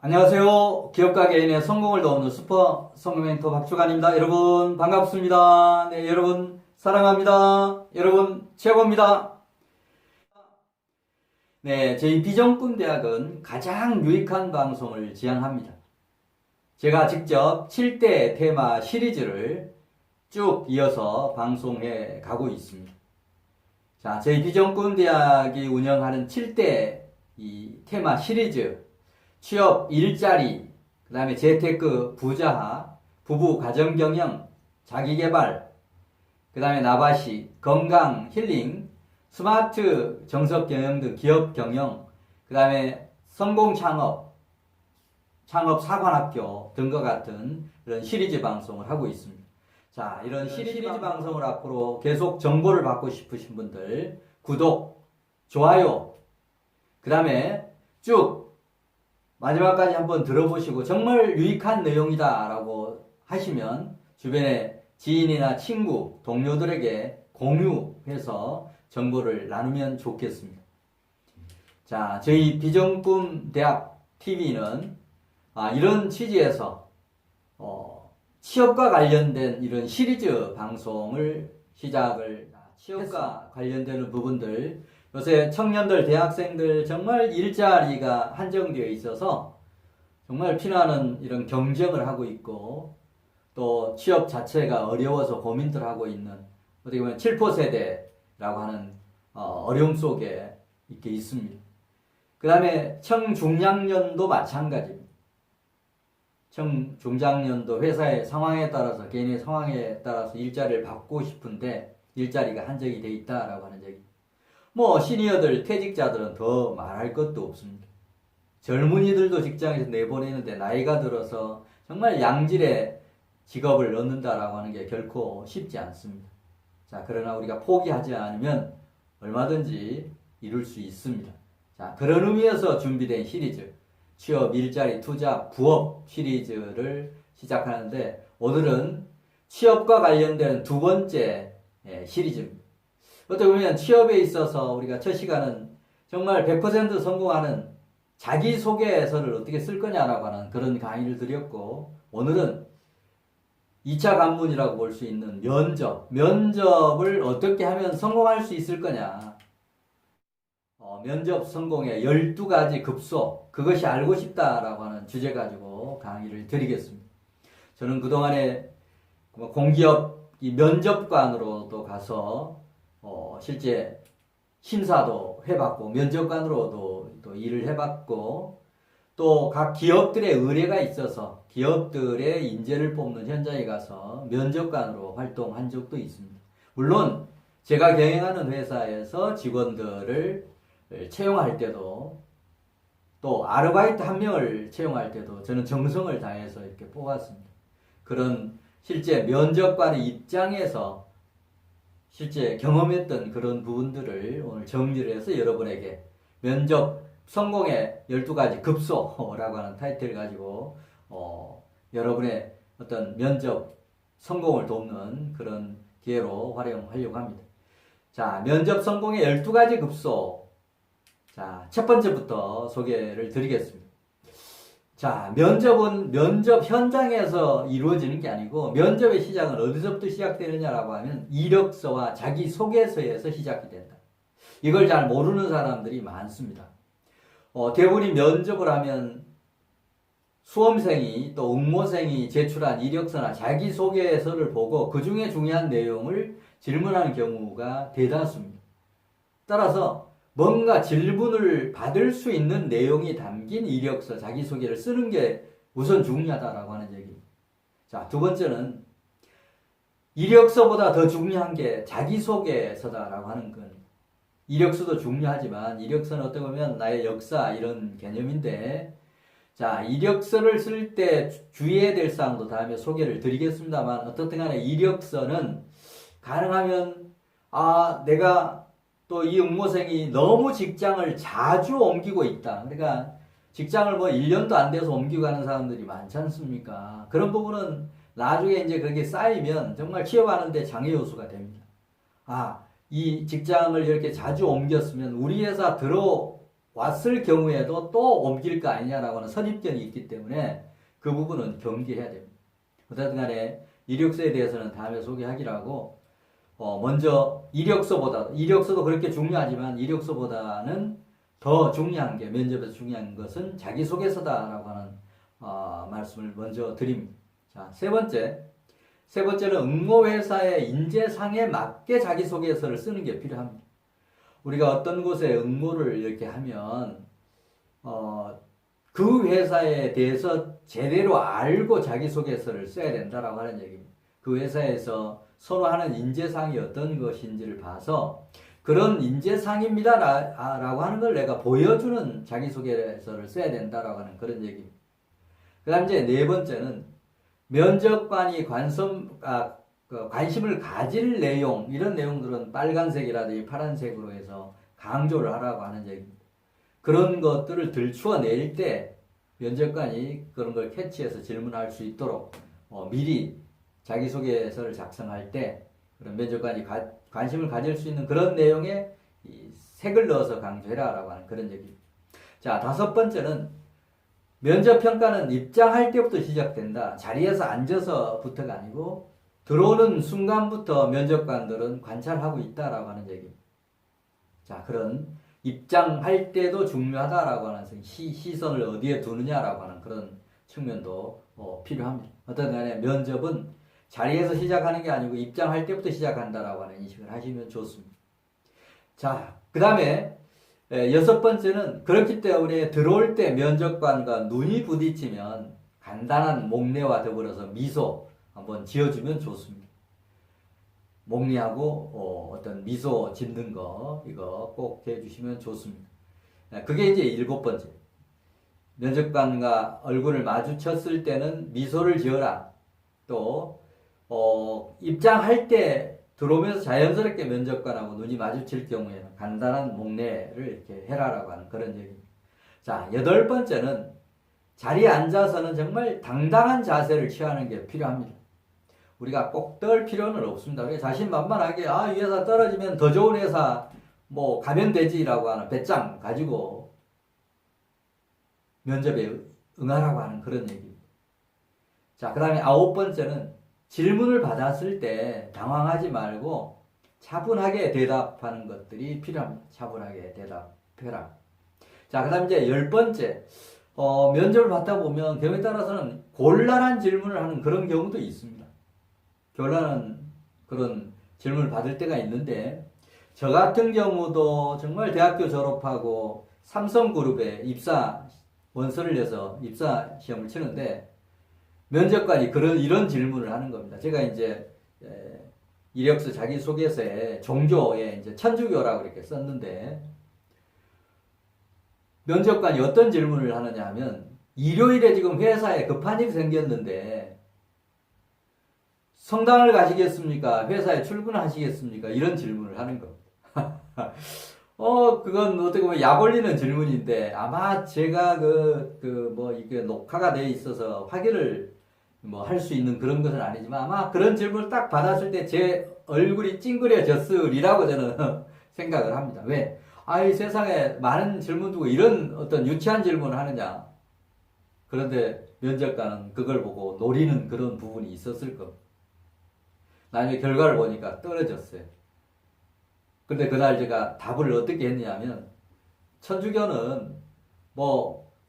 안녕하세요. 기업가 개인의 성공을 도우는 슈퍼 성공 멘토 박주관입니다. 여러분 반갑습니다. 네, 여러분 사랑합니다. 여러분 최고입니다. 네, 저희 비전꿈 대학은 가장 유익한 방송을 지향합니다. 제가 직접 7대 테마 시리즈를 쭉 이어서 방송해 가고 있습니다. 자, 저희 비전꿈 대학이 운영하는 7대 이 테마 시리즈 취업, 일자리, 그 다음에 재테크, 부자화, 부부, 가정경영, 자기개발, 그 다음에 나바시, 건강, 힐링, 스마트, 정석경영 등 기업경영, 그 다음에 성공창업, 창업사관학교 등과 같은 이런 시리즈 방송을 하고 있습니다. 자, 이런 시리즈 방송을 앞으로 계속 정보를 받고 싶으신 분들 구독, 좋아요, 그 다음에 쭉 마지막까지 한번 들어보시고 정말 유익한 내용이다 라고 하시면 주변에 지인이나 친구, 동료들에게 공유해서 정보를 나누면 좋겠습니다. 자, 저희 비전꿈 대학 TV는 이런 취지에서 취업과 관련된 이런 시리즈 방송을 시작을 취업과 관련되는 부분들 요새 청년들, 대학생들 정말 일자리가 한정되어 있어서 정말 피나는 이런 경쟁을 하고 있고 또 취업 자체가 어려워서 고민들 하고 있는 어떻게 보면 7포 세대라고 하는 어려움 속에 이렇게 있습니다. 그 다음에 청중장년도 마찬가지입니다. 청중장년도 회사의 상황에 따라서 개인의 상황에 따라서 일자리를 받고 싶은데 일자리가 한정이 되어 있다라고 하는 얘기. 뭐 시니어들, 퇴직자들은 더 말할 것도 없습니다. 젊은이들도 직장에서 내보내는데 나이가 들어서 정말 양질의 직업을 얻는다라고 하는 게 결코 쉽지 않습니다. 자, 그러나 우리가 포기하지 않으면 얼마든지 이룰 수 있습니다. 자, 그런 의미에서 준비된 시리즈 취업, 일자리, 투자, 부업 시리즈를 시작하는데 오늘은 취업과 관련된 두 번째 시리즈입니다. 어떻게 보면 취업에 있어서 우리가 첫 시간은 정말 100% 성공하는 자기소개서를 어떻게 쓸 거냐라고 하는 그런 강의를 드렸고 오늘은 2차 관문이라고 볼 수 있는 면접을 어떻게 하면 성공할 수 있을 거냐 면접 성공의 12가지 급소 그것이 알고 싶다라고 하는 주제 가지고 강의를 드리겠습니다. 저는 그동안에 공기업 면접관으로도 가서 실제 심사도 해봤고 면접관으로도 또 일을 해봤고 또 각 기업들의 의뢰가 있어서 기업들의 인재를 뽑는 현장에 가서 면접관으로 활동한 적도 있습니다. 물론 제가 경영하는 회사에서 직원들을 채용할 때도 또 아르바이트 한 명을 채용할 때도 저는 정성을 다해서 이렇게 뽑았습니다. 그런 실제 면접관의 입장에서 실제 경험했던 그런 부분들을 오늘 정리를 해서 여러분에게 면접 성공의 12가지 급소라고 하는 타이틀을 가지고 여러분의 어떤 면접 성공을 돕는 그런 기회로 활용하려고 합니다. 자, 면접 성공의 12가지 급소. 자, 첫 번째부터 소개를 드리겠습니다. 자, 면접은 면접 현장에서 이루어지는 게 아니고 면접의 시작은 어디서부터 시작되느냐라고 하면 이력서와 자기소개서에서 시작이 된다. 이걸 잘 모르는 사람들이 많습니다. 대부분이 면접을 하면 수험생이 또 응모생이 제출한 이력서나 자기소개서를 보고 그 중에 중요한 내용을 질문하는 경우가 대다수입니다. 따라서 뭔가 질문을 받을 수 있는 내용이 담긴 이력서, 자기소개를 쓰는 게 우선 중요하다라고 하는 얘기입니다. 자, 두 번째는 이력서보다 더 중요한 게 자기소개서다라고 하는 겁니다. 이력서도 중요하지만 이력서는 어떻게 보면 나의 역사 이런 개념인데 자, 이력서를 쓸 때 주의해야 될 사항도 다음에 소개를 드리겠습니다만 어떻든 간에 이력서는 가능하면 내가 또 이 응모생이 너무 직장을 자주 옮기고 있다. 그러니까 직장을 뭐 1년도 안 돼서 옮기고 가는 사람들이 많지 않습니까? 그런 부분은 나중에 이제 그게 쌓이면 정말 취업하는데 장애 요소가 됩니다. 이 직장을 이렇게 자주 옮겼으면 우리 회사 왔을 경우에도 또 옮길 거 아니냐라고 하는 선입견이 있기 때문에 그 부분은 경계해야 됩니다. 어쨌든 간에 이력서에 대해서는 다음에 소개하기로 하고, 먼저 이력서도 그렇게 중요하지만 이력서보다는 더 중요한 게, 면접에서 중요한 것은 자기소개서다라고 하는 말씀을 먼저 드립니다. 자, 세 번째는 응모회사의 인재상에 맞게 자기소개서를 쓰는 게 필요합니다. 우리가 어떤 곳에 응모를 이렇게 하면 그 회사에 대해서 제대로 알고 자기소개서를 써야 된다라고 하는 얘기입니다. 그 회사에서 선호하는 인재상이 어떤 것인지를 봐서 그런 인재상입니다 라고 하는 걸 내가 보여주는 자기소개서를 써야 된다라고 하는 그런 얘기입니다. 그 다음 이제 네 번째는 면접관이 관심을 가질 내용, 이런 내용들은 빨간색이라든지 파란색으로 해서 강조를 하라고 하는 얘기입니다. 그런 것들을 들추어낼 때 면접관이 그런 걸 캐치해서 질문할 수 있도록 미리 자기소개서를 작성할 때 그런 면접관이 관심을 가질 수 있는 그런 내용에 이 색을 넣어서 강조해라라고 하는 그런 얘기입니다. 자, 다섯 번째는 면접평가는 입장할 때부터 시작된다. 자리에서 앉아서부터가 아니고 들어오는 순간부터 면접관들은 관찰하고 있다라고 하는 얘기입니다. 자, 그런 입장할 때도 중요하다라고 하는 시선을 어디에 두느냐라고 하는 그런 측면도 필요합니다. 어떤 간에 면접은 자리에서 시작하는 게 아니고 입장할 때부터 시작한다라고 하는 인식을 하시면 좋습니다. 자, 그 다음에 여섯 번째는 그렇기 때문에 들어올 때 면접관과 눈이 부딪히면 간단한 목례와 더불어서 미소 한번 지어주면 좋습니다. 목례하고 어떤 미소 짓는 거 이거 꼭 해주시면 좋습니다. 그게 이제 일곱 번째. 면접관과 얼굴을 마주쳤을 때는 미소를 지어라. 또 입장할 때 들어오면서 자연스럽게 면접관하고 눈이 마주칠 경우에는 간단한 목례를 이렇게 해라라고 하는 그런 얘기입니다. 자, 여덟 번째는 자리에 앉아서는 정말 당당한 자세를 취하는 게 필요합니다. 우리가 꼭 떨 필요는 없습니다. 우리가 자신만만하게 이 회사 떨어지면 더 좋은 회사 가면 되지라고 하는 배짱 가지고 면접에 응하라고 하는 그런 얘기입니다. 자, 그 다음에 아홉 번째는 질문을 받았을 때 당황하지 말고 차분하게 대답하는 것들이 필요합니다. 차분하게 대답해라. 자, 그 다음 이제 열 번째. 면접을 받다 보면 경우에 따라서는 곤란한 질문을 하는 그런 경우도 있습니다. 곤란한 그런 질문을 받을 때가 있는데, 저 같은 경우도 정말 대학교 졸업하고 삼성그룹에 입사 원서를 내서 입사 시험을 치는데, 면접관이 이런 질문을 하는 겁니다. 제가 이제 이력서 자기소개서에 종교에 이제 천주교라고 이렇게 썼는데, 면접관이 어떤 질문을 하느냐 하면, 일요일에 지금 회사에 급한 일이 생겼는데 성당을 가시겠습니까? 회사에 출근하시겠습니까? 이런 질문을 하는 겁니다. 그건 어떻게 보면 약 올리는 질문인데, 아마 제가 이게 녹화가 돼 있어서 확인을 할 수 있는 그런 것은 아니지만, 아마 그런 질문을 딱 받았을 때 제 얼굴이 찡그려졌으리라고 저는 생각을 합니다. 왜? 이 세상에 많은 질문 두고 이런 어떤 유치한 질문을 하느냐. 그런데 면접관은 그걸 보고 노리는 그런 부분이 있었을 겁니다. 나중에 결과를 보니까 떨어졌어요. 근데 그날 제가 답을 어떻게 했냐면, 천주교는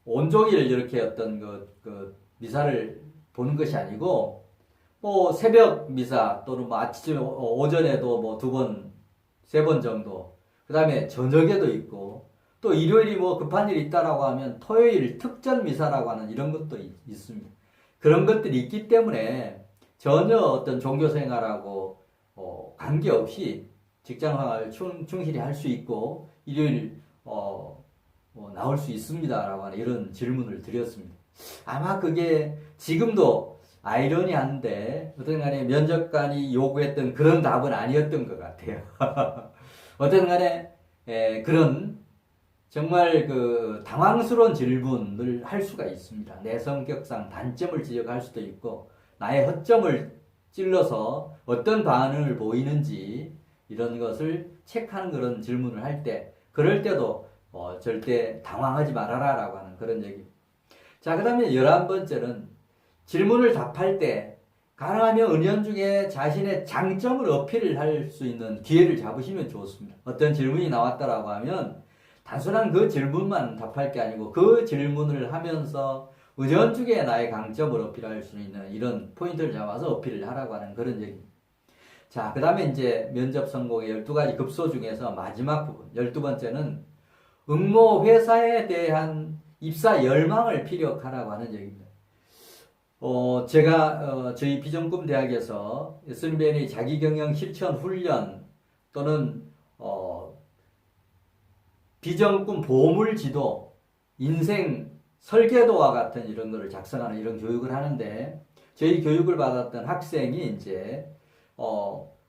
온종일 이렇게 어떤 미사를 보는 것이 아니고, 새벽 미사 또는 아침, 오전에도 2번, 3번 정도, 그 다음에 저녁에도 있고, 또 일요일이 급한 일이 있다라고 하면 토요일 특전 미사라고 하는 이런 것도 있습니다. 그런 것들이 있기 때문에 전혀 어떤 종교 생활하고 관계없이 직장생활을 충실히 할 수 있고 일요일 나올 수 있습니다라고 하는 이런 질문을 드렸습니다. 아마 그게 지금도 아이러니한데 어떤 간에 면접관이 요구했던 그런 답은 아니었던 것 같아요. 어떤 간에 그런 정말 당황스러운 질문을 할 수가 있습니다. 내 성격상 단점을 지적할 수도 있고 나의 허점을 찔러서 어떤 반응을 보이는지 이런 것을 체크하는 그런 질문을 할 때, 그럴 때도 절대 당황하지 말아라 라고 하는 그런 얘기입니다. 자, 그 다음에 11번째는 질문을 답할 때 가능하면 은연중에 자신의 장점을 어필을 할 수 있는 기회를 잡으시면 좋습니다. 어떤 질문이 나왔다라고 하면 단순한 그 질문만 답할 게 아니고 그 질문을 하면서 은연중에 나의 강점을 어필할 수 있는 이런 포인트를 잡아서 어필을 하라고 하는 그런 얘기입니다. 자, 그 다음에 이제 면접 성공의 12가지 급소 중에서 마지막 부분, 12번째는 응모 회사에 대한 입사 열망을 피력하라고 하는 얘기입니다. 제가 저희 비전꿈 대학에서 SNBN의 자기경영 실천 훈련 또는 비전꿈 보물 지도, 인생 설계도와 같은 이런 거를 작성하는 이런 교육을 하는데 저희 교육을 받았던 학생이 이제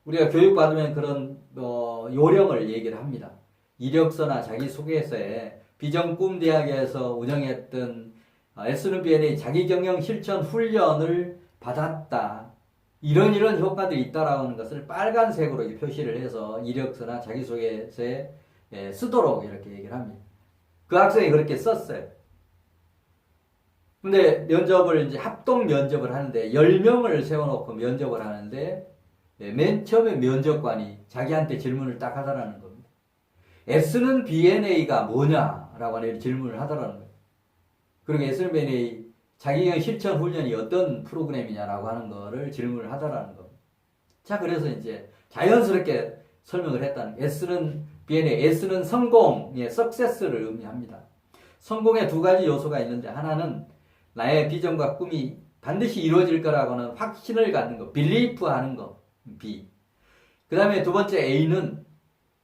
우리가 교육받으면 그런 요령을 얘기를 합니다. 이력서나 자기소개서에 비전꿈 대학에서 운영했던 SNBN의 자기경영 실천 훈련을 받았다. 이런 효과들이 있다라고 하는 것을 빨간색으로 표시를 해서 이력서나 자기소개서에 쓰도록 이렇게 얘기를 합니다. 그 학생이 그렇게 썼어요. 근데 면접을 이제 합동 면접을 하는데 10명을 세워놓고 면접을 하는데 맨 처음에 면접관이 자기한테 질문을 딱 하더라는 겁니다. S는 BNA가 뭐냐라고 하는 질문을 하더라는 거예요. 그리고 SNBNA 자기경 실천 훈련이 어떤 프로그램이냐라고 하는 거를 질문을 하더라는 겁니다. 자, 그래서 이제 자연스럽게 설명을 했다는 S는 BNA, S는 성공의 success를 의미합니다. 성공의 두 가지 요소가 있는데 하나는 나의 비전과 꿈이 반드시 이루어질 거라고 하는 확신을 갖는 거, believe 하는 거, B. 그 다음에 두 번째 A는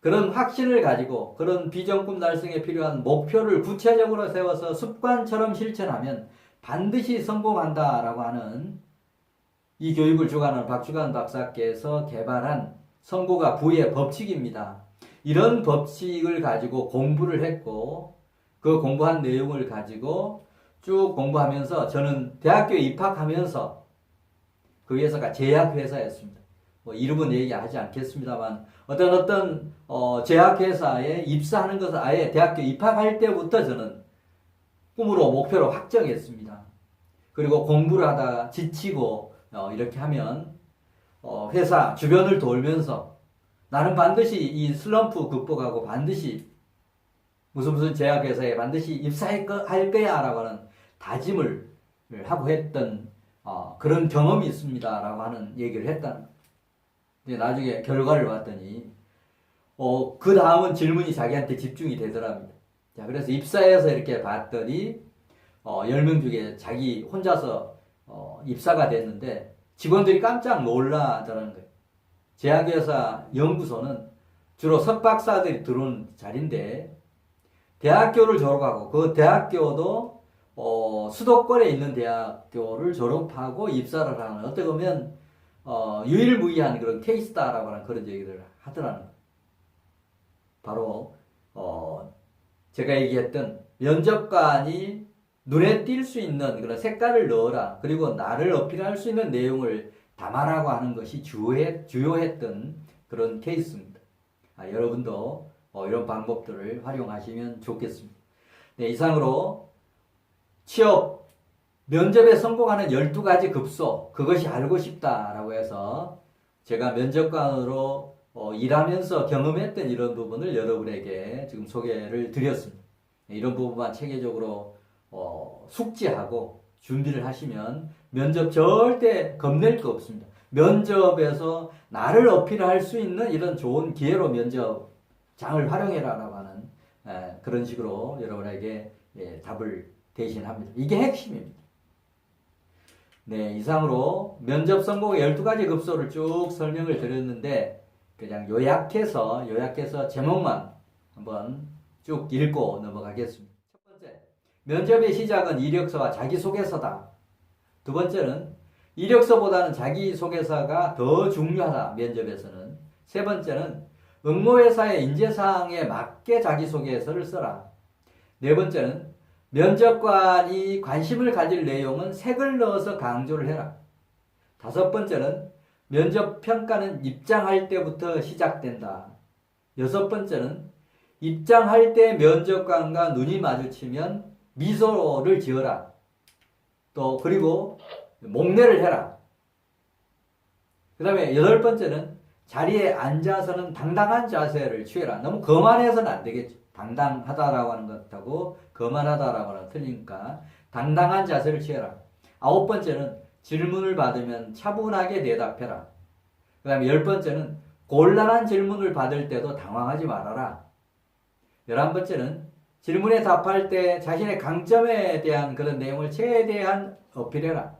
그런 확신을 가지고 그런 비전 꿈 달성에 필요한 목표를 구체적으로 세워서 습관처럼 실천하면 반드시 성공한다라고 하는 이 교육을 주관하는 박주관 박사께서 개발한 성공과 부의 법칙입니다. 이런 법칙을 가지고 공부를 했고 그 공부한 내용을 가지고 쭉 공부하면서 저는 대학교에 입학하면서 그 회사가 제약회사였습니다. 이름은 얘기하지 않겠습니다만 어떤 제약회사에 입사하는 것을 아예 대학교 입학할 때부터 저는 꿈으로 목표로 확정했습니다. 그리고 공부를 하다가 지치고 이렇게 하면 회사 주변을 돌면서 나는 반드시 이 슬럼프 극복하고 반드시 무슨 제약회사에 반드시 입사할 거야 라고 하는 다짐을 하고 했던 그런 경험이 있습니다 라고 하는 얘기를 했다는 거예요. 근데 나중에 결과를 봤더니 그 다음은 질문이 자기한테 집중이 되더랍니다. 자, 그래서 입사해서 이렇게 봤더니 10명 중에 자기 혼자서 입사가 됐는데 직원들이 깜짝 놀라더라는 거예요. 제약회사 연구소는 주로 석박사들이 들어온 자리인데 대학교를 졸업하고 그 대학교도 수도권에 있는 대학교를 졸업하고 입사를 하는 어떻게 보면 유일무이한 그런 케이스다라고 하는 그런 얘기를 하더라는 거예요. 바로 제가 얘기했던 면접관이 눈에 띌 수 있는 그런 색깔을 넣어라. 그리고 나를 어필할 수 있는 내용을 담아라고 하는 것이 주요했던 그런 케이스입니다. 여러분도 이런 방법들을 활용하시면 좋겠습니다. 네, 이상으로 취업 면접에 성공하는 12가지 급소, 그것이 알고 싶다라고 해서 제가 면접관으로 일하면서 경험했던 이런 부분을 여러분에게 지금 소개를 드렸습니다. 이런 부분만 체계적으로 숙지하고 준비를 하시면 면접 절대 겁낼 거 없습니다. 면접에서 나를 어필할 수 있는 이런 좋은 기회로 면접장을 활용해라라고 하는 그런 식으로 여러분에게 답을 대신합니다. 이게 핵심입니다. 네, 이상으로 면접 성공의 12가지 급소를 쭉 설명을 드렸는데 그냥 요약해서 제목만 한번 쭉 읽고 넘어가겠습니다. 첫 번째, 면접의 시작은 이력서와 자기소개서다. 두 번째는 이력서보다는 자기소개서가 더 중요하다, 면접에서는. 세 번째는 응모회사의 인재사항에 맞게 자기소개서를 써라. 네 번째는 면접관이 관심을 가질 내용은 색을 넣어서 강조를 해라. 다섯 번째는 면접 평가는 입장할 때부터 시작된다. 여섯 번째는 입장할 때 면접관과 눈이 마주치면 미소를 지어라. 또 그리고 목례를 해라. 그 다음에 8번째는 자리에 앉아서는 당당한 자세를 취해라. 너무 거만해서는 안 되겠죠. 당당하다라고 하는 것하고 거만하다라고 하는 건 틀리니까 당당한 자세를 취해라. 9번째는 질문을 받으면 차분하게 대답해라. 그 다음에 10번째는 곤란한 질문을 받을 때도 당황하지 말아라. 11번째는 질문에 답할 때 자신의 강점에 대한 그런 내용을 최대한 어필해라.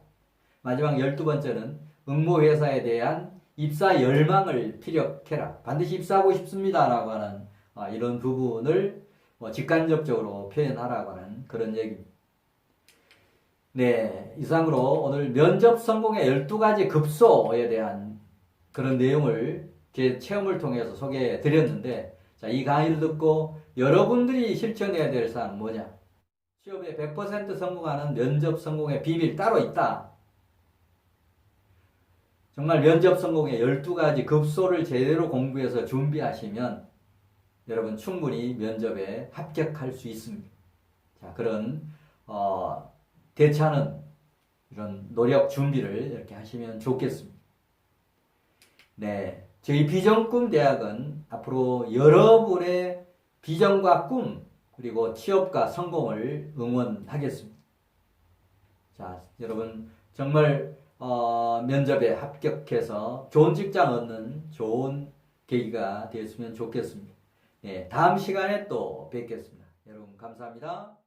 마지막 12번째는 응모회사에 대한 입사 열망을 피력해라. 반드시 입사하고 싶습니다라고 하는 이런 부분을 직간접적으로 표현하라고 하는 그런 얘기입니다. 네, 이상으로 오늘 면접 성공의 12가지 급소에 대한 그런 내용을 제 체험을 통해서 소개해 드렸는데, 자, 이 강의를 듣고 여러분들이 실천해야 될 사항은 뭐냐? 취업에 100% 성공하는 면접 성공의 비밀 따로 있다. 정말 면접 성공의 12가지 급소를 제대로 공부해서 준비하시면 여러분 충분히 면접에 합격할 수 있습니다. 자, 그런 대차는 이런 노력 준비를 이렇게 하시면 좋겠습니다. 네, 저희 비전꿈 대학은 앞으로 여러분의 비전과 꿈 그리고 취업과 성공을 응원하겠습니다. 자, 여러분 정말 면접에 합격해서 좋은 직장 얻는 좋은 계기가 되었으면 좋겠습니다. 네, 다음 시간에 또 뵙겠습니다. 여러분 감사합니다.